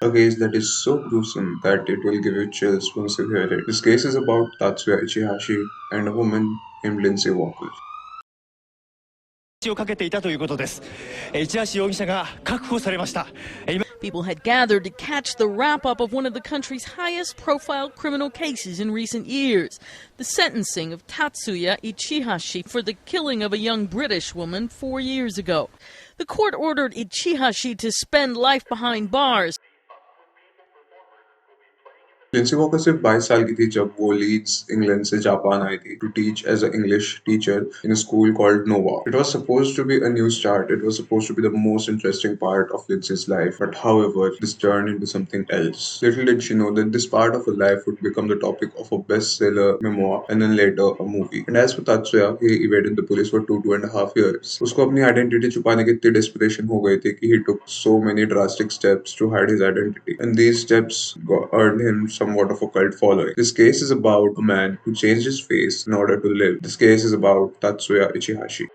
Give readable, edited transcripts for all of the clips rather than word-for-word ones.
A case that is so gruesome that it will give you chills once you hear it. This case is about Tatsuya Ichihashi and a woman named Lindsay Walker. をかけていたということです。市橋容疑者が確保されました。People had gathered to catch the wrap up of one of the country's highest profile criminal cases in recent years, the sentencing of Tatsuya Ichihashi for the killing of a young British woman 4 years ago. The court ordered Ichihashi to spend life behind bars. Lindsay Walker सिर्फ 22 साल की थी जब वो Leeds England से Japan आई थी to teach as a English teacher in a school called Nova. It was supposed to be a new start. It was supposed to be the most interesting part of Lindsay's life. But however, this turned into something else. Little did she know that this part of her life would become the topic of a bestseller memoir and then later a movie. And as for Tatsuya, he evaded the police for 2.5 years. उसको अपनी identity छुपाने की इतनी desperation हो गई थी कि he took so many drastic steps to hide his identity. And these steps earned him somewhat of a cult following. This case is about a man who changed his face in order to live. This case is about Tatsuya Ichihashi.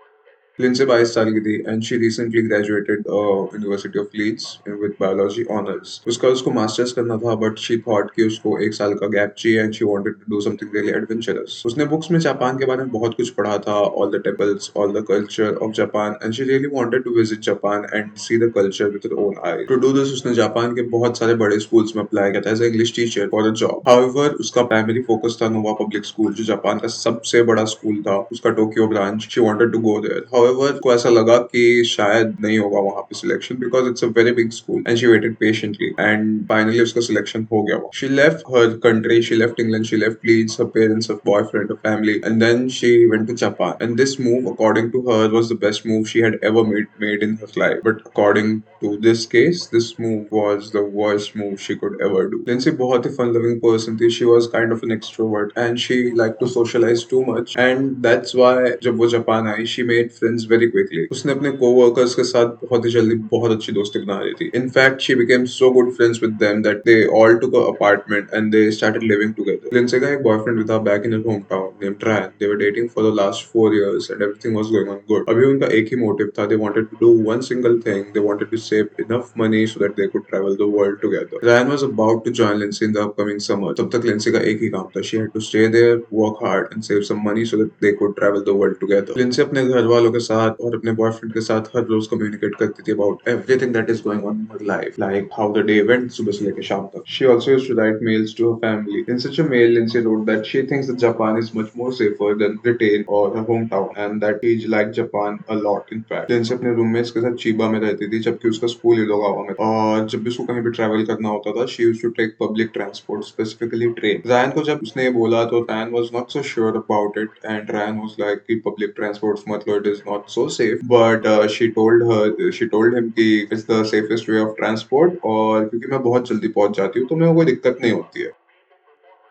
Lindsay 22 साल की थी and she recently graduated university of Leeds with biology honours. उसको masters करना था but she thought कि उसको एक साल का गैप चाहिए and she wanted to do something really adventurous. उसने बुक्स में जापान के बारे में बहुत कुछ पढ़ा था, all the temples, all the culture of Japan, and she really wanted to visit Japan and see the culture with her own eye. To do this उसने जापान के बहुत सारे बड़े स्कूल्स में अप्लाई किया था as English teacher for a job. However उसका primary focus था नोवा पब्लिक स्कूल जो जापान का सबसे बड़ा स्कूल था, उसका Tokyo branch. She wanted to go there. However, को ऐसा लगा कि शायद नहीं होगा वहां पे selection because it's a very big school and she waited patiently and finally उसका सिलेक्शन हो गया. She left her country, she left England, she left Leeds, her parents, her boyfriend, her family, and then she went to Japan. And this move according to her was the best move she had ever made in her life. But according to this case, this move was the worst move she could ever do. Lindsay बहुत ही fun loving person थी. She was kind of an extrovert and she liked to socialize too much, and that's why जब वो Japan I she made friends very quickly. उसने अपने co-workers के साथ बहुत ही जल्दी बहुत अच्छी दोस्ती बना ली थी. In fact, she became so good friends with them that they all took an apartment and they started living together. Lindsay का एक boyfriend भी था back in her hometown named Ryan. They were dating for the last 4 years and everything was going on good. अभी उनका एक ही motive था. They wanted to do one single thing. They wanted to save enough money so that they could travel the world together. Ryan was about to join Lindsay in the upcoming summer. तब तक Lindsay का एक ही काम था. She had to stay there, work hard and save some money so that they could travel the world together. Lindsay अपने घर वालों के साथ और अपने बॉयफ्रेंड के साथ हर रोज कम्युनिकेट करती थी about everything that is going on in her life, like how the day went सुबह से लेकर शाम तक. She also used to write mails to her family. In such a mail Lindsay wrote that she thinks that Japan is much more safer than Britain or her hometown and that he liked Japan a lot. In fact, Lindsay अपने roommates के साथ चीबा में रहती थी जबकि उसका school इलोगावा में था. और जब भी उसको कहीं भी ट्रैवल करना होता था she used to take public transport, specifically train. Rain को जब उसने ये बोला तो Rain was not so sure about it and Rain was like कि पब्लिक ट्रांसपोर्ट मतलब it is not so safe, but she told him कि it's the safest way of transport और क्योंकि मैं बहुत जल्दी पहुंच जाती हूँ तो मेरे को कोई दिक्कत नहीं होती है.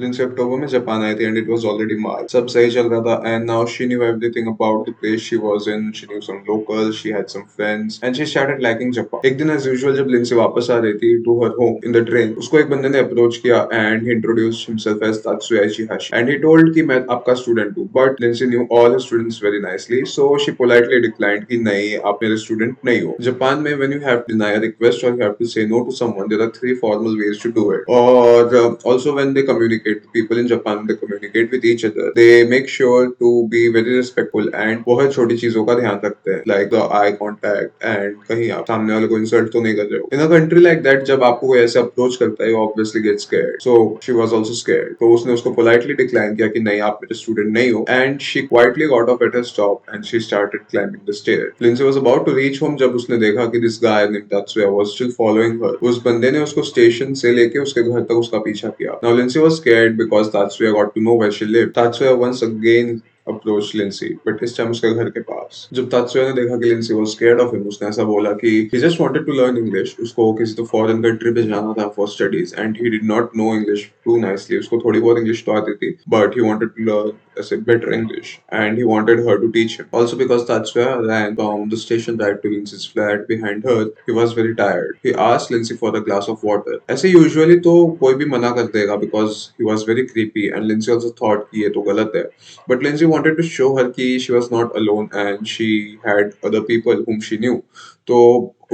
Lindsay अक्टूबर में जापान आई थी and it was already March. सब सही चल रहा था and now she knew everything about the place she was in. She knew some locals, she had some friends and she started liking Japan. एक दिन as usual जब Lindsay वापस आ रही थी to her home in the train, उसको एक बंदे ने approach किया and he introduced himself as Tatsuya Ichihashi and he told कि मैं आपका student हूँ. But Lindsay knew all his students very nicely, so she politely declined कि नहीं आप मेरे student नहीं हो. जापान में when you have to deny a request or you have to say no to someone, there are three formal ways to do it. और also when they communicate, people in Japan they communicate with each other. They make sure to be very respectful and बहुत छोटी चीजों का ध्यान रखते हैं like the eye contact and कहीं आप सामने वाले को insult तो नहीं कर रहे हो. In a country like that जब आपको कोई ऐसे approach करता है you obviously get scared. So she was also scared. तो उसने उसको politely decline किया कि नहीं आप मेरे student नहीं हो and she quietly got off at her stop and she started climbing the stair. Lindsay was about to reach home जब उसने देखा कि this guy named Tatsuya was still following her. उस बंदे ने उसको स्टेशन से लेके उसके घर तक उसका पीछा किया. Now Lindsay was scared because Tatsuya got to know where she lived. Tatsuya once again approached Lindsay, but इस टाइम उसके घर के पास. जब तात्सुया ने देखा कि Lindsay was scared of him, उसने ऐसा बोला कि he just wanted to learn English. उसको किसी तो foreign country पे जाना था for studies and he did not know English too nicely. उसको थोड़ी बहुत English तो आती थी, but he wanted to learn ऐसे better English and he wanted her to teach him. Also because Tatsuya ran from the station right to Lindsay's flat behind her, he was very tired. He asked Lindsay for a glass of water. ऐसे usually तो कोई भी मना कर देगा because he was very creepy and Lindsay also thought कि ये तो गलत है. But Lindsay wanted to show her कि she was not alone and she had other people whom she knew. तो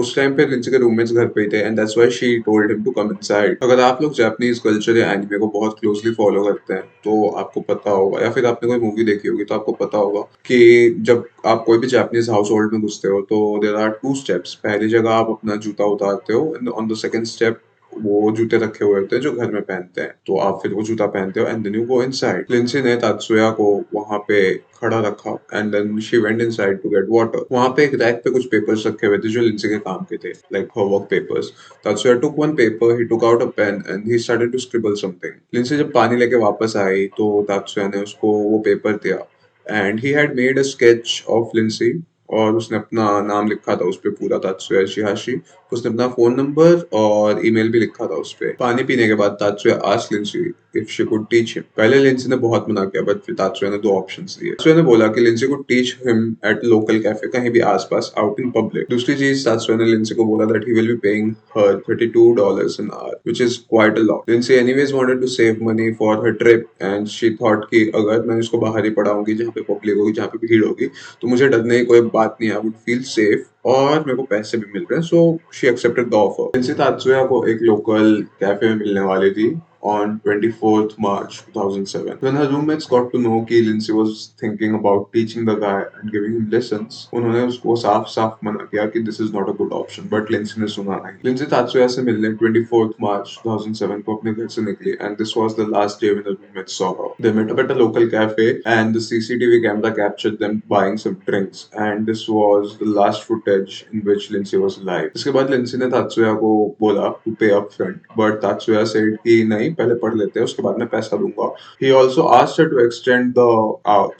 उस टाइम पे लिंसी के रूममेट्स घर पे ही थे and that's why she told him to come inside. अगर आप लोग जापानीज कल्चर या एनिमे को बहुत क्लोजली फॉलो करते हैं तो आपको पता होगा, या फिर आपने कोई मूवी देखी होगी तो आपको पता होगा कि जब आप कोई भी जापानीज हाउस होल्ड में घुसते हो तो देयर आर टू स्टेप्स। पहली जगह आप अपना जूता उतारते हो and on the second step वो जूते रखे हुए होते हैं जो घर में पहनते हैं, तो आप फिर वो जूता पहनते हो and then you go inside. Lindsay ने तात्सुया को वहां पे खड़ा रखा and then she went inside to get water. वहां पे एक रैक पे कुछ पेपर्स रखे हुए थे जो लिंसी के काम के थे, like her work papers. Tatsuya took one paper, he took out a pen and he started to scribble something. Lindsay जब पानी लेके वापस आई तो तात्सुया ने उसको वो पेपर दिया and he had made a sketch of Linsey, और उसने अपना नाम लिखा था उस पे पूरा, तात्सुया इचिहाशी। उसने अपना फोन नंबर और ईमेल भी लिखा था उस पे। पानी पीने के बाद तात्सुया asked Linsey if she could teach him. पहले लिंसी ने बहुत मना किया बट फिर तात्सुया ने दो ऑप्शंस दिए। तात्सुया ने बोला कि Linsey could teach him at local cafe, कहीं भी आसपास आउट इन पब्लिक। दूसरी चीज, तात्सुया ने लिंसी को बोला that he will be paying her $32 an hour which is quite a lot. Lindsay anyways wanted to save money for her trip and she thought कि अगर मैं इसको बाहर ही पढ़ाऊंगी जहाँ पे पब्लिक होगी, जहाँ पे भीड़ होगी, तो मुझे डरने की कोई बात नहीं है, आई वुड फील सेफ और मेरे को पैसे भी मिल रहे हैं। So she accepted the offer. Linsey तात्सुया को एक लोकल कैफे में मिलने वाली थी on 24th March 2007. When her roommates got to know कि Lindsay was thinking about teaching the guy and giving him lessons, उन्होंने उसको साफ साफ मना किया कि this is not a good option, but Lindsay ने सुना नहीं। Lindsay तात्सुया से मिलने 24th March 2007 को अपने घर से निकली and this was the last day when the roommates saw her. They met up at a local cafe and the CCTV camera captured them buying some drinks and this was the last footage in which Lindsay was alive. इसके बाद Lindsay ने Tatsuya को बोला to pay up front, but तात्सुया said कि नहीं, पहले पढ़ लेते हैं उसके बाद मैं पैसा दूंगा। He also asked her to extend the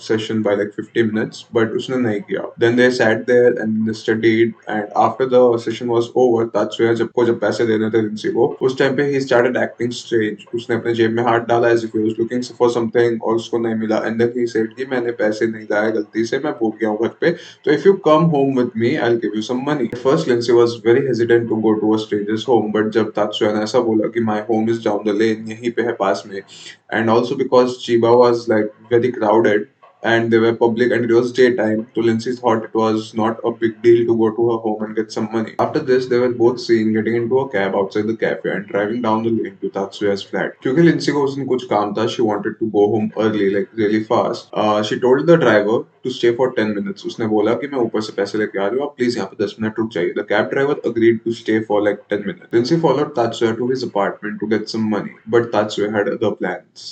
session by like 50 minutes, but उसने नहीं किया। Then they sat there and they studied and after the session was over, तात्सुया जब पैसे देने थे लिंसी को, उस टाइम पे he started acting strange. उसने अपने जेब में हाथ डाला as if he was looking for something और उसको नहीं मिला and then he said कि मैंने पैसे नहीं लाए गलती से, मैं भूल गया हूँ घर पे, तो if you come home with me I'll give you some money. At first Lindsay was very hesitant to go to a stranger's home, but जब तात्सुया ने ऐसा बोला कि my home is down the lane, यहीं पे है पास में, and also because Chiba was like very crowded and they were public and it was daytime, so Lindsay thought it was not a big deal to go to her home and get some money. After this, they were both seen getting into a cab outside the cafe and driving down the lane to Tatsuya's flat. क्योंकि Lindsay को उस दिन कुछ काम था, she wanted to go home early, like really fast. She told the driver to stay for 10 minutes. उसने बोला कि मैं ऊपर से पैसे लेके आ रही हूँ, आप प्लीज यहाँ पे 10 मिनट रुक जाइए. The cab driver agreed to stay for like 10 minutes. Lindsay followed Tatsuya to his apartment to get some money, but Tatsuya had other plans.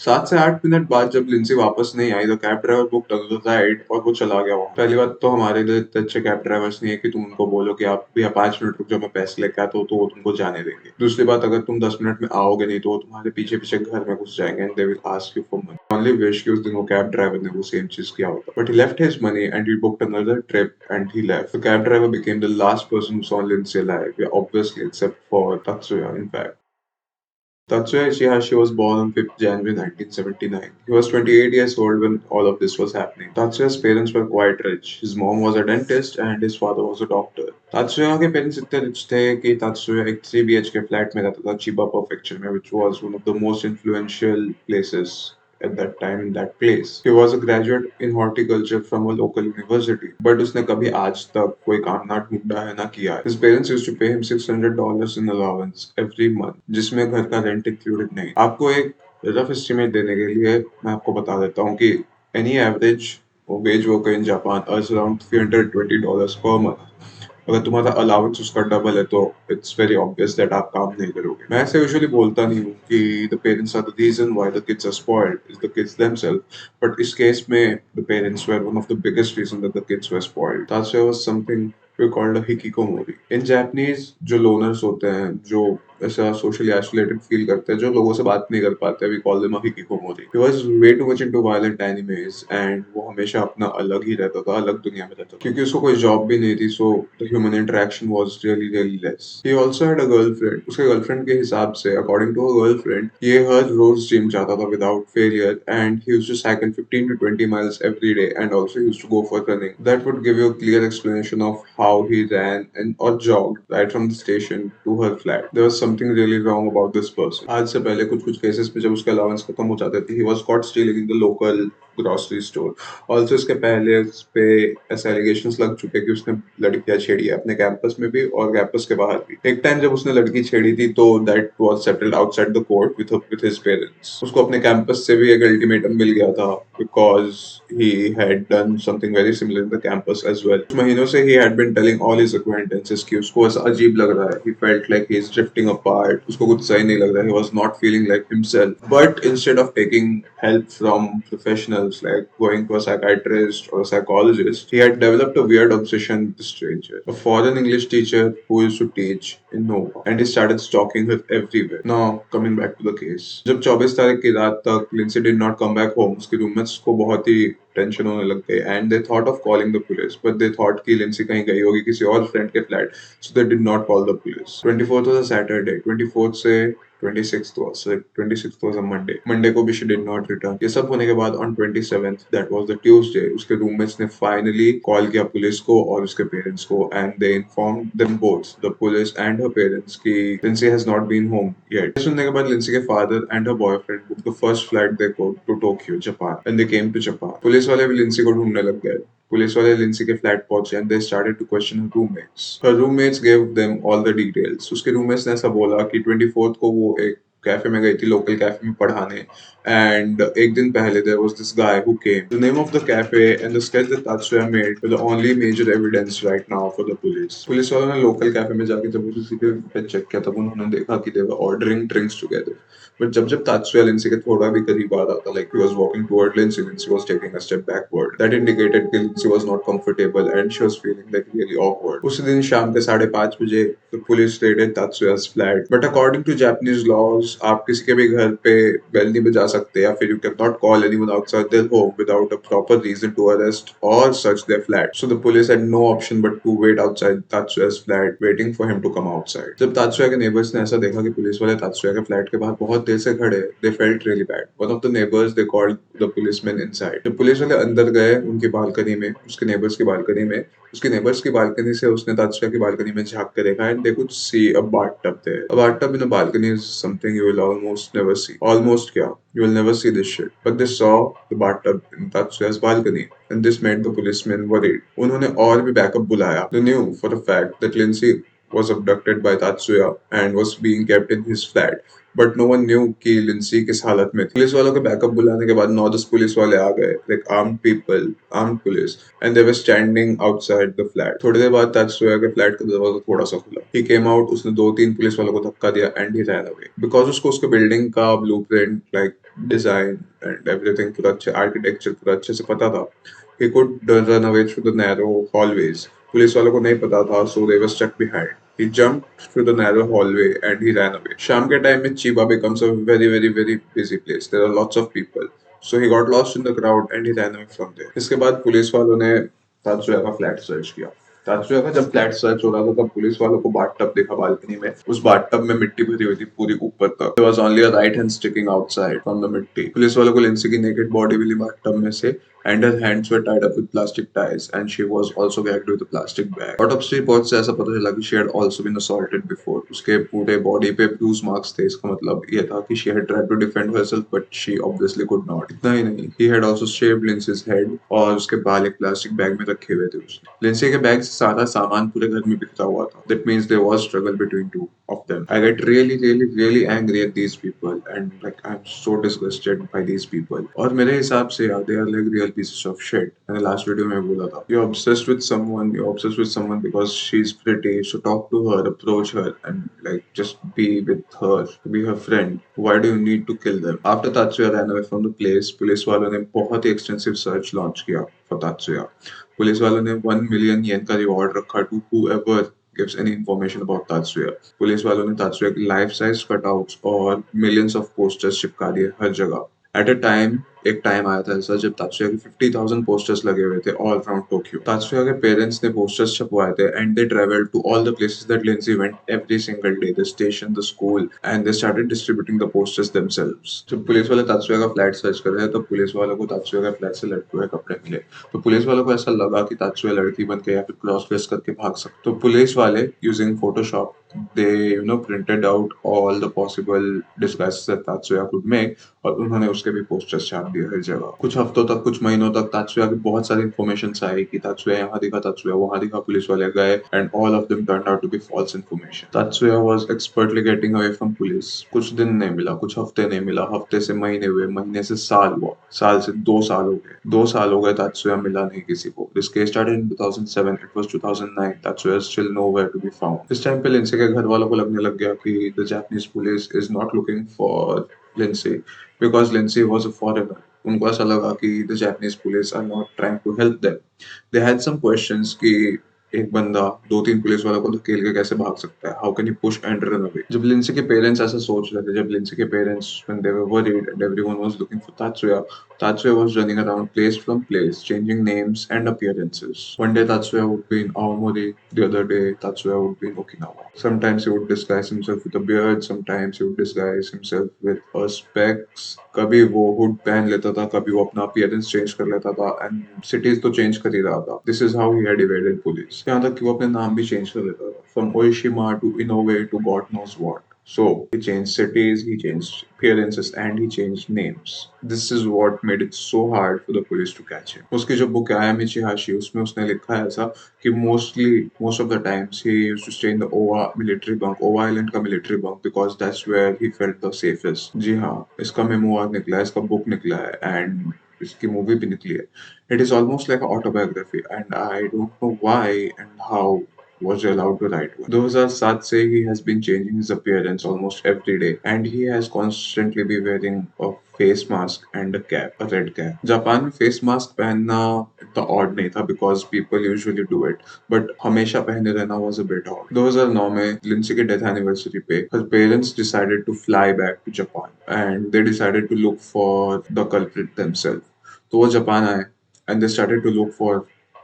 7 से 8 मिनट बाद जब लिंसी वापस नहीं आई तो कैब ड्राइवर बुक राइड और वो चला गया वहाँ। पहली बात तो हमारे लिए इतने अच्छे कैब ड्राइवर्स नहीं है कि तुम उनको बोलो कि आप भैया 5 मिनट रुक जाओ, मैं पैसे लेके आता हूँ, तो वो तुमको जाने देंगे। दूसरी बात, अगर तुम 10 मिनट में आओगे नहीं तो वो तुम्हारे पीछे पीछे घर में घुस जाएंगे and they will ask you for money. Only wish कि उस दिन वो कैब ड्राइवर ने वो सेम चीज किया होता, but he left his money and he booked another trip and he left. The cab driver became the last person who saw Linsey alive, obviously except for तात्सुया in fact. Tatsuya Ichihashi was born on 5th January 1979. He was 28 years old when all of this was happening. Tatsuya's parents were quite rich. His mom was a dentist and his father was a doctor. तात्सुया के parents इतने rich थे कि तात्सुया एक 3 BHK flat में रहता था Chiba प्रेफेक्चर में, which was one of the most influential places at that time in that place. He was a graduate in horticulture from a local university, but उसने कभी आज तक कोई काम ना ढूंढा है ना किया है. His parents used to pay him $600 in allowance every month, जिसमें घर का रेंट इंक्लूडेड नहीं. आपको एक रफ एस्टिमेट देने के लिए मैं आपको बता देता हूँ कि any average wage worker in Japan earns around $320 per month. अगर तुम्हारा अलाउंस उसका डबल है तो इट्स वेरी ऑब्वियस दैट आप काम नहीं करोगे. मैं ऐसे यूजुअली बोलता नहीं हूँ कि the parents are the reason why the kids are spoiled, is the kids themselves, but इस केस में the parents were one of the biggest reason that the kids were spoiled. That's was something we called a hikikomori. In Japanese जो loners होते हैं, जो ऐसा socially isolated feel करते हैं, जो लोगों से बात नहीं कर पाते, we call them a hikikomori. He was way too much into violent animes and वो हमेशा अपना अलग ही रहता था, अलग दुनिया में रहता था, क्योंकि उसको कोई जॉब भी नहीं थी, so the human interaction was really really less. He also had a girlfriend. उसके गर्लफ्रेंड के हिसाब से, अकॉर्डिंग टू अ गर्लफ्रेंड, ये हर रोज जिम जाता था without failure and he used to cycle 15 to 20 miles every day and also he used to go for running. That would give you a clear explanation of how he ran and or jogged right from the station to her flat. There was something really wrong about this person. आज से पहले कुछ कुछ cases में जब उसके allowance खत्म हो जाते थे, he was caught stealing in the local grocery store. Also इसके पहले उस पे ऐसे एलिगेशंस लग चुके कि उसने लड़कियां छेड़ी है अपने कैंपस में भी और कैंपस के बाहर भी। एक टाइम जब उसने लड़की छेड़ी थी तो that was settled outside the court with his parents. उसको अपने कैंपस से भी एक अल्टीमेटम मिल गया था because he had done something very similar in the campus as well. कुछ महीनों से he had been telling all his acquaintances कि उसको ऐसा अजीब लग रहा है। He felt like he is drifting apart. उसको कुछ सही नहीं लग रहा है। He was not feeling like himself. But instead of taking help from professionals like going to a psychiatrist or a psychologist, he had developed a weird obsession with a stranger, a foreign English teacher who used to teach in Nova, and he started stalking her everywhere. Now coming back to the case, जब 24 तारीख की रात तक Lindsay did not come back home, उसके roommates को बहुत ही tension होने लग गई and they thought of calling the police but they thought कि लिंसी कहीं गई होगी किसी और फ्रेंड के flat, so they did not call the police. 24th was a Saturday, 24th से 26th was so 26th was a Monday को भी शी डिड नॉट रिटर्न। ये सब होने के बाद on 27th that was the Tuesday उसके रूममेट्स ने फाइनली कॉल किया पुलिस को और उसके पेरेंट्स को and they informed them both the police and her parents कि Lindsay has not been home yet. सुनने के बाद लिंसी के father and her boyfriend book the first flight they could to Tokyo Japan and they came to Japan. Police वाले भी Linsey को ढूंढने लग गए। पुलिस वाले लिंसी के फ्लैट पहुंचे and they started to question her roommates. Her roommates give them all the details. उसके रूममेट्स ने ऐसा बोला कि 24th को वो एक कैफे में गई थी, लोकल कैफे में पढ़ाने, एंड एक दिन पहले there was this guy who came. The name of the cafe and the sketch that Tatsuya made were the only major evidence right now for the police. Police वालों ने local cafe में जाके जब उस CCTV पे check किया तब उन्होंने देखा कि दे वर ऑर्डरिंग ड्रिंक्स टुगेदर। बट जब तात्सुया लिंसी के थोड़ा भी करीब आ रहा था, like he was walking toward Lindsay, Lindsay was taking a step backward. That indicated कि Lindsay was not comfortable and she was feeling like really awkward. उसी दिन शाम के 5:30 बजे the police raided Tatsuya's flat, but according to Japanese laws आप किसी के भी घर पे बेल नहीं बजा सकते या फिर you can not call anyone outside their home without a proper reason to arrest और search their flat. So the police had no option but to wait outside Tatsuya's flat waiting for him to come outside. जब Tatsuya के neighbours ने ऐसा देखा कि police वाले तात्सुया के flat के बाहर बहुत देर से खड़े, they felt really bad. One of the neighbors, they called the policemen inside. जब पुलिस वाले अंदर गए उनकी बालकनी में, उसके नेबर्स की बालकनी में, उसके नेबर्स की बालकनी से उसने तात्सुया की बालकनी में झांक के देखा and they could see a bathtub there. A bathtub in a balcony is something you will almost never see. Almost क्या? You will never see this shit. But they saw the bathtub in Tatsuya's balcony and this made the policemen worried. उन्होंने और भी backup बुलाया. They knew for a fact that Lindsay was abducted by Tatsuya and was being kept in his flat. But no one knew कि Lindsay किस हालत में थी। Police वालों के बैकअप बुलाने के बाद 9-10 पुलिस वाले आ गए, like armed people, armed police, and they were standing outside the flat. थोड़ी देर बाद तात्सुया के फ्लैट का दरवाजा थोड़ा सा खुला। ही केम आउट, उसने 2-3 पुलिस वालों को धक्का दिया and he ran away because उसको उसके बिल्डिंग का blueprint, like design and everything पूरा अच्छे, आर्किटेक्चर पूरा अच्छे से पता था। He could run away through the narrow hallways. Police वालों को नहीं पता था, so they were stuck behind. He jumped through the narrow hallway and he ran away. शाम के टाइम में Chiba becomes a very very very busy place. There are lots of people. So he got lost in the crowd and he ran away from there. इसके बाद police वालों ने तात्सुया का flat search किया। तात्सुया का जब फ्लैट सर्च हो रहा था तब पुलिस वालों को बाथटब देखा बालकनी में। उस बाथटब में मिट्टी भरी हुई थी पूरी ऊपर तक। There was only a right hand sticking outside from the मिट्टी। पुलिस वालों को लिंसी की नेकेड बॉडी मिली बाथटब में से and her hands were tied up with plastic ties and she was also gagged with a plastic bag. Autopsy report से ऐसा पता चला कि she had also been assaulted before. उसके पूरे बॉडी पे bruise marks थे। इसका मतलब ये था कि she had tried to defend herself but she obviously could not. इतना ही नहीं, he had also shaved Lindsay's head और उसके बाल एक प्लास्टिक बैग में रखे हुए थे उसने। लिंसी के बैग से सारा सामान पूरे घर में बिखरा हुआ था। That means there was struggle between two of them. I get really really really angry at these people and like I'm so disgusted by these people. और मेरे हिसाब से यार they are like real pieces of shit. मैंने last video में बोला था, you're obsessed with someone because she's pretty, so talk to her, approach her and like just be with her, be her friend. Why do you need to kill them? After Tatsuya ran away from the place, police वालों ने बहुत ही extensive search launch किया for Tatsuya. Police वालों ने 1 million yen का reward रखा to whoever gives any information about Tatsuya. Police वालों ने तात्सुया की लाइफ साइज कटआउट्स और मिलियंस ऑफ पोस्टर्स चिपका दिए हर जगह। एट अ टाइम, एक टाइम आया था ऐसा जब तात्सुया के 50,000 पोस्टर्स लगे हुए थे ऑल अराउंड टोक्यो। तात्सुया के पेरेंट्स ने पोस्टर्स छपवाए थे and they travelled to all the places that Lindsay went every single day, the station, the school, and they started distributing the posters themselves. जब police वाले Tatsuya का flat search कर रहे थे तो पुलिस वालों को तात्सुया के फ्लैट से लटके हुए कपड़े मिले। तो पुलिस वालों को ऐसा लगा कि तात्सुया लड़की बन के या फिर क्रॉस ड्रेस करके भाग सकते। तो पुलिस वाले using Photoshop they printed out all the possible disguises that Tatsuya could make और उन्होंने उसके भी पोस्टर्स छाप दिए हर जगह। कुछ हफ्तों तक, कुछ महीनों तक तात्सुया की बहुत सारी इन्फॉर्मेशन आई कि तात्सुया यहाँ दिखा, तात्सुया वहां दिखा, पुलिस वाले गए and all of them turned out to be false information. Tatsuya was expertly getting away from police. कुछ दिन नहीं मिला, कुछ हफ्ते नहीं मिला, हफ्ते से महीने हुए, महीने से साल हुआ, साल से 2 साल हो गए, 2 साल हो गए, तात्सुया मिला नहीं किसी को। This case started in 2007, it was 2009, Tatsuya still nowhere to be found. इस टाइम पे लिंसे के घर वालों को लगने लग गया कि the Japanese police is not looking for Lindsay because Lindsay was a foreigner. उनको ऐसा लगा कि the Japanese police are not trying to help them. They had some questions कि एक बंदा 2-3 पुलिस वालों को धकेल के कैसे भाग सकता है? How can he push and run away? जब लिंसे के पेरेंट्स ऐसा सोच रहे थे, जब लिंसे के parents when they were worried and everyone was looking for Tatsuya, Tatsuya was running around place from place, changing names and appearances. One day Tatsuya would be in Aomori, the other day Tatsuya would be in Okinawa. Sometimes he would disguise himself with a beard, sometimes he would disguise himself with a specs. कभी वो hood पहन लेता था, कभी वो अपना appearance change कर लेता था एंड सिटीज तो चेंज कर ही रहा था। This is how he had evaded police. यहाँ तक कि वो अपने नाम भी चेंज कर लेता था, from Oishima to Inoue to God knows what. So he changed cities, he changed appearances, and he changed names. This is what made it so hard for the police to catch him. उसकी जो book है I am इचिहाशी, उसमें उसने लिखा है ऐसा कि most of the times he used to stay in the Owa military bunk, Owa Island का military bunk, because that's where he felt the safest. जी हाँ, इसका memoir निकला है, इसका book निकला है, and इसकी मूवी भी निकली है. It is almost like an autobiography, and I don't know why and how was allowed to write one. 2007 से he has been changing his appearance almost every day, and he has constantly be wearing a face mask and a cap, a red cap. Japan में face mask पहनना इतना odd नहीं था because people usually do it, but हमेशा पहने रहना was a bit odd. 2009 में Linsey के डेथ एनिवर्सरी पे her parents decided to fly back to Japan and they decided to look for the culprit themselves. तो वो जापान आए and they started to look for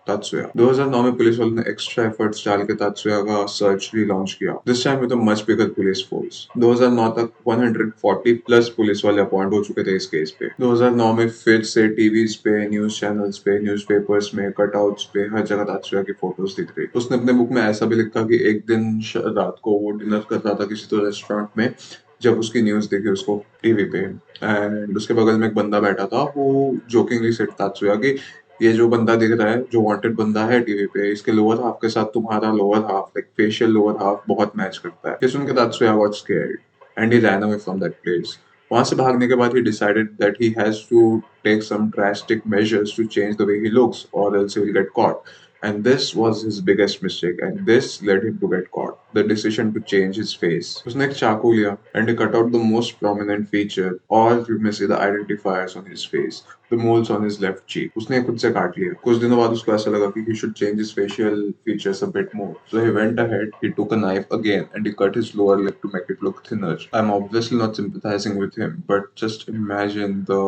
तात्सुया। 2009 में police वालों ने extra efforts डाल के तात्सुया का सर्च लॉन्च किया। This time with a much bigger police force. 2009 तक 140 प्लस पुलिस वाले अपॉइंट हो चुके थे इस केस पे। 2009 में फिर से टीवीज पे, न्यूज चैनल्स पे, न्यूज़पेपर्स में, कटआउट्स पे हर जगह तात्सुया की फोटोज दिख रही। उसने अपने बुक में ऐसा भी लिखा कि एक दिन रात को वो डिनर कर रहा था किसी तो रेस्टोरेंट में, जब उसकी न्यूज देखी उसको टीवी पे, एंड उसके बगल में एक बंदा बैठा था, वो जोकिंगली सेड तात्सुया कि ये जो बंदा दिख रहा है, जो वांटेड बंदा है टीवी पे, इसके लोअर हाफ के साथ तुम्हारा lower half, like facial lower half बहुत मैच करता है। ये सुन के Tatsuya got scared and he ran away from that place. वहां से भागने के बाद he decided that he has to take some drastic measures to change the way he looks और else he will get caught. And this was his biggest mistake, and this led him to get caught. The decision to change his face. उसने एक चाकू लिया and he cut out the most prominent feature, or you may say the identifiers on his face, the moles on his left cheek. उसने खुद से काट लिया। कुछ दिनों बाद उसको ऐसा लगा कि he should change his facial features a bit more. So he went ahead, he took a knife again, and he cut his lower lip to make it look thinner. I'm obviously not sympathizing with him, but just imagine the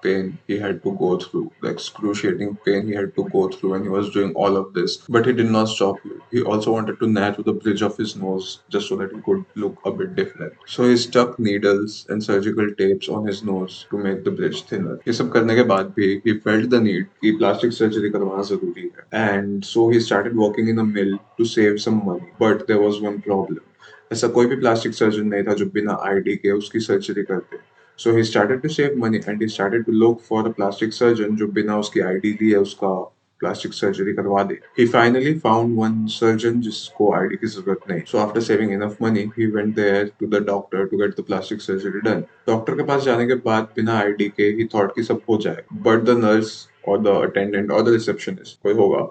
pain he had to go through, the excruciating pain he had to go through when he was doing all of this. But he did not stop here. He also wanted to narrow the bridge of his nose just so that he could look a bit different. So he stuck needles and surgical tapes on his nose to make the bridge thinner. ये सब करने के बाद भी he felt the need कि plastic surgery करवाना जरूरी है. And so he started working in a mill to save some money. But there was one problem. ऐसा कोई भी प्लास्टिक सर्जन नहीं था जो बिना आईडी के उसकी सर्जरी करते। So he started to save money and he started to look for a plastic surgeon जो बिना उसकी आईडी लिए उसका प्लास्टिक सर्जरी करवा दे। He finally found one surgeon जिसको आईडी की जरूरत नहीं। So after saving enough money, he went there to the doctor to get the plastic surgery done. Doctor के पास जाने के बाद बिना आईडी के ही thought कि सब हो जाए। But the nurse or the attendant or the receptionist कोई होगा,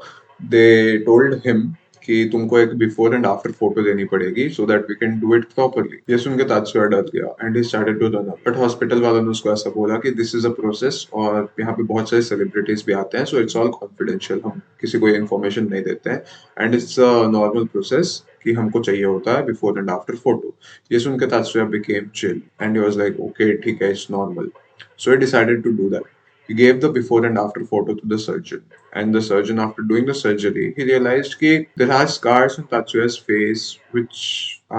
they told him कि तुमको एक बिफोर एंड आफ्टर फोटो देनी पड़ेगी so that we can do it properly. ये सुन के तात्सुया डर गया and he started to run. But hospital वालों ने उसको ऐसा बोला कि दिस इज अ प्रोसेस और यहाँ पे बहुत सारे सेलिब्रिटीज भी आते हैं, सो इट्स ऑल कॉन्फिडेंशियल, हम किसी को इन्फॉर्मेशन नहीं देते हैं and it's a normal process कि हमको चाहिए होता है बिफोर एंड आफ्टर फोटो। ये सुन के Tatsuya became chill and he was like okay ठीक है, it's normal. So he decided to do that. He gave the before and after photo to the surgeon, and the surgeon, after doing the surgery, he realized that there are scars on Tatsuya's face which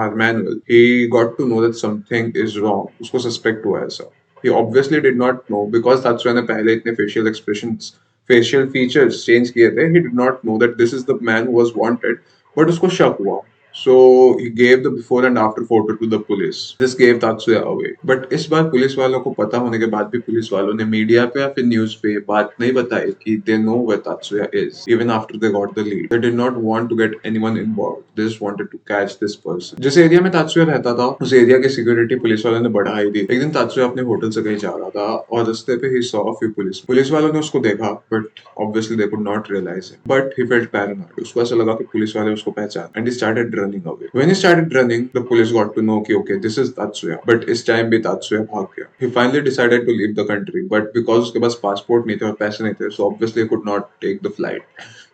are manual. He got to know that something is wrong. उसको suspect हुआ ऐसा. He obviously did not know because Tatsuya ने पहले इतने facial expressions, facial features change किए थे. He did not know that this is the man who was wanted, but उसको शक हुआ. So he gave the before and after photo to the police. This gave Tatsuya away. But इस बार police वालों को पता होने के बाद भी पुलिस वालों ने मीडिया पे या फिर न्यूज पे बात नहीं बताई कि they know where Tatsuya is even after they got the lead. They did not want to get anyone involved. They just wanted to catch this person. जिस एरिया में Tatsuya रहता था उस एरिया की सिक्योरिटी पुलिस वालों ने बढ़ाई दी. एक दिन Tatsuya अपने होटल से कहीं जा रहा था और रास्ते पे he saw a few police. Police वालों ने उसको देखा but obviously they could not realize him. But he felt paranoid. उसको ऐसा लगा कि पुलिस वाले उसको पहचान and he started running away. When he started running, the police got to know कि okay this is Tatsuya. But इस time भी Tatsuya भाग गया. He finally decided to leave the country, but because उसके पास passport नहीं थे और पैसे नहीं थे, so obviously he could not take the flight.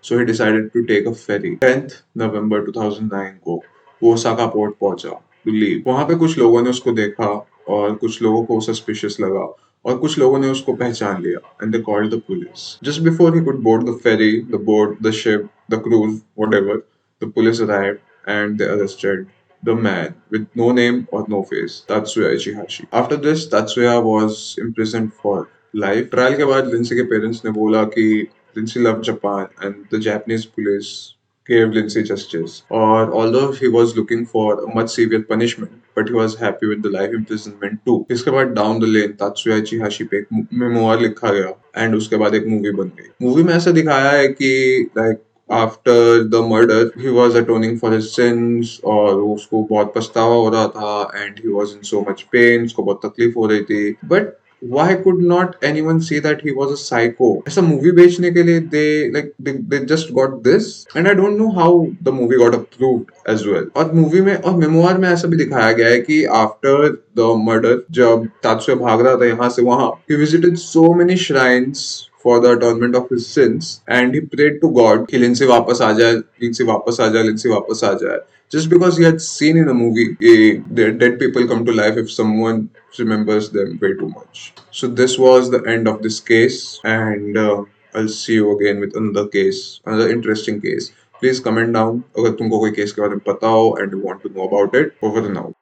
So he decided to take a ferry. 10th November 2009 को वो ओसाका पोर्ट पहुंचा to leave. वहां पे कुछ लोगों ने उसको देखा और कुछ लोगों को सस्पिशियस लगा और कुछ लोगों ने उसको पहचान लिया and they called the police. Just before he could board the ferry, the boat, the ship, the cruise, whatever, the police arrived and they arrested the man with no name or no face, Tatsuya Ichihashi. After this, Tatsuya was imprisoned for life. Trial के बाद Lindsay के parents ने बोला कि Linsey loved Japan and the Japanese police gave Lindsay justice. Or although he was looking for a much severe punishment, but he was happy with the life imprisonment too. इसके बाद down the lane तात्सुया इचिहाशी पे एक मेमोir लिखा गया and उसके बाद एक movie बन गई. मूवी में ऐसा दिखाया है कि like after the murder he was atoning for his sins और उसको बहुत पछतावा हो रहा था and he was in so much pain, उसको बहुत तकलीफ हो रही थी. But why could not anyone say that he was a psycho? ऐसा मूवी बेचने के लिए they just got this and I don't know how the movie got approved as well. और मूवी में और मेमोयर में ऐसा भी दिखाया गया है कि after the murder जब तात्सुया भाग रहा था यहाँ से वहाँ he visited so many shrines for the atonement of his sins and he prayed to God कि लिंसी वापस आ जाए, लिंसी वापस आ जाए, लिंसी वापस आ जाए. Just because he had seen in a movie that dead people come to life if someone remembers them way too much. So this was the end of this case and I'll see you again with another case, another interesting case. Please comment down अगर तुमको कोई case के बारे में पता हो and you want to know about it. Over and out.